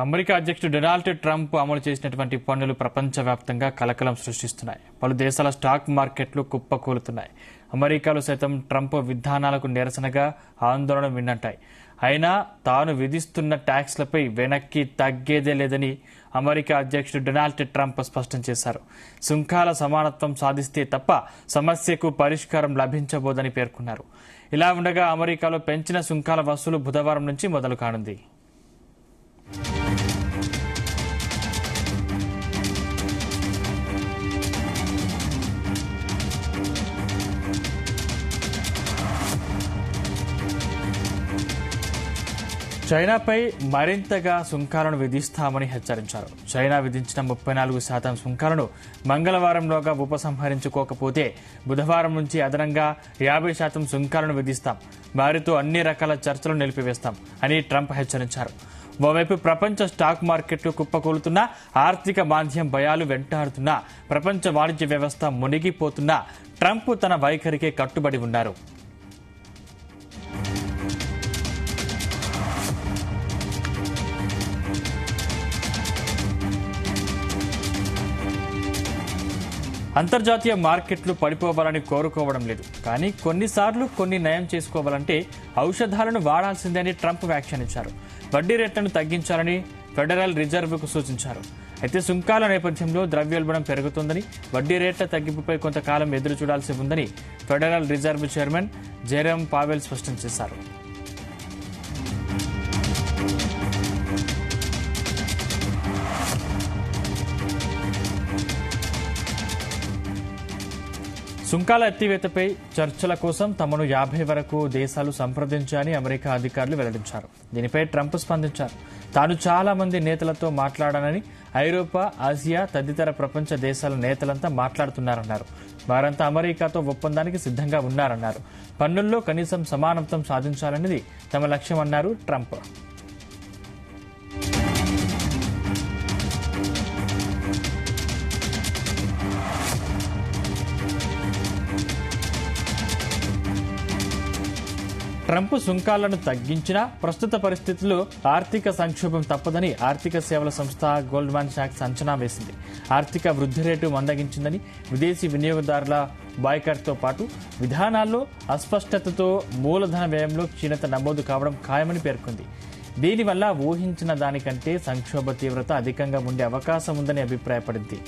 America అధ్యక్షుడు Donald Trump అమలు చేసినటువంటి పన్నులు ప్రపంచవ్యాప్తంగా కలకలం సృష్టిస్తున్నాయి. పలు దేశాల స్టాక్ మార్కెట్లు కుప్పకూలుతున్నాయి. అమెరికాలో సైతం ట్రంప్ విధానాలకు నిరసనగా ఆందోళన విన్నట్టాయి. అయినా తాను విధిస్తున్న ట్యాక్స్లపై వెనక్కి తగ్గేదే లేదని అమెరికా అధ్యక్షుడు డొనాల్డ్ ట్రంప్ స్పష్టం చేశారు. సుంకాల సమానత్వం సాధిస్తే తప్ప సమస్యకు పరిష్కారం లభించబోదని పేర్కొన్నారు. ఇలా ఉండగా అమెరికాలో పెంచిన సుంకాల వసూలు బుధవారం నుంచి మొదలు కానుంది. చైనాపై మరింతగా సుంకాలను విధిస్తామని హెచ్చరించారు. చైనా విధించిన 34% సుంకాలను మంగళవారంలోగా ఉపసంహరించుకోకపోతే బుధవారం నుంచి అదనంగా 50% సుంకాలను విధిస్తాం, వారితో అన్ని రకాల చర్చలు నిలిపివేస్తాం అని ట్రంప్ హెచ్చరించారు. ఓవైపు ప్రపంచ స్టాక్ మార్కెట్లు కుప్పకూలుతున్నా, ఆర్థిక మాంద్యం భయాలు వెంటాడుతున్నా, ప్రపంచ వాణిజ్య వ్యవస్థ మునిగిపోతున్నా ట్రంప్ తన వైఖరికే కట్టుబడి ఉన్నారు. అంతర్జాతీయ మార్కెట్లు పడిపోవాలని కోరుకోవడం లేదు, కానీ కొన్నిసార్లు కొన్ని నయం చేసుకోవాలంటే ఔషధాలను వాడాల్సిందే అని ట్రంప్ వ్యాఖ్యానించారు. వడ్డీ రేట్లను తగ్గించాలని ఫెడరల్ రిజర్వ్కు సూచించారు. అయితే సుంకాల నేపథ్యంలో ద్రవ్యోల్బణం పెరుగుతోందని, వడ్డీ రేట్ల తగ్గింపుపై కొంతకాలం ఎదురు చూడాల్సి ఉందని federal reserve chairman Jerome Powell స్పష్టం చేశారు. సుంకాల ఎత్తివేతపై చర్చల కోసం తమను 50 వరకు దేశాలు సంప్రదించాయని అమెరికా అధికారులు వెల్లడించారు. దీనిపై ట్రంప్ స్పందించారు. తాను చాలా మంది నేతలతో మాట్లాడానని, ఐరోపా, ఆసియా తదితర ప్రపంచ దేశాల నేతలంతా మాట్లాడుతున్నారన్నారు. వారంతా అమెరికాతో ఒప్పందానికి సిద్ధంగా ఉన్నారన్నారు. పన్నుల్లో కనీసం సమానత్వం సాధించాలనేది తమ లక్ష్యమన్నారు ట్రంప్. ట్రంప్ సుంకాలను తగ్గించినా ప్రస్తుత పరిస్థితుల్లో ఆర్థిక సంక్షోభం తప్పదని ఆర్థిక సేవల సంస్థ గోల్డ్మాన్ సాక్స్ అంచనా వేసింది. ఆర్థిక వృద్ధి రేటు మందగించిందని, విదేశీ వినియోగదారుల బాయ్కాట్తో పాటు విధానాల్లో అస్పష్టతతో మూలధన వ్యయంలో క్షీణత నమోదు కావడం ఖాయమని పేర్కొంది. దీనివల్ల ఊహించిన దానికంటే సంక్షోభ తీవ్రత అధికంగా ఉండే అవకాశం ఉందని అభిప్రాయపడింది.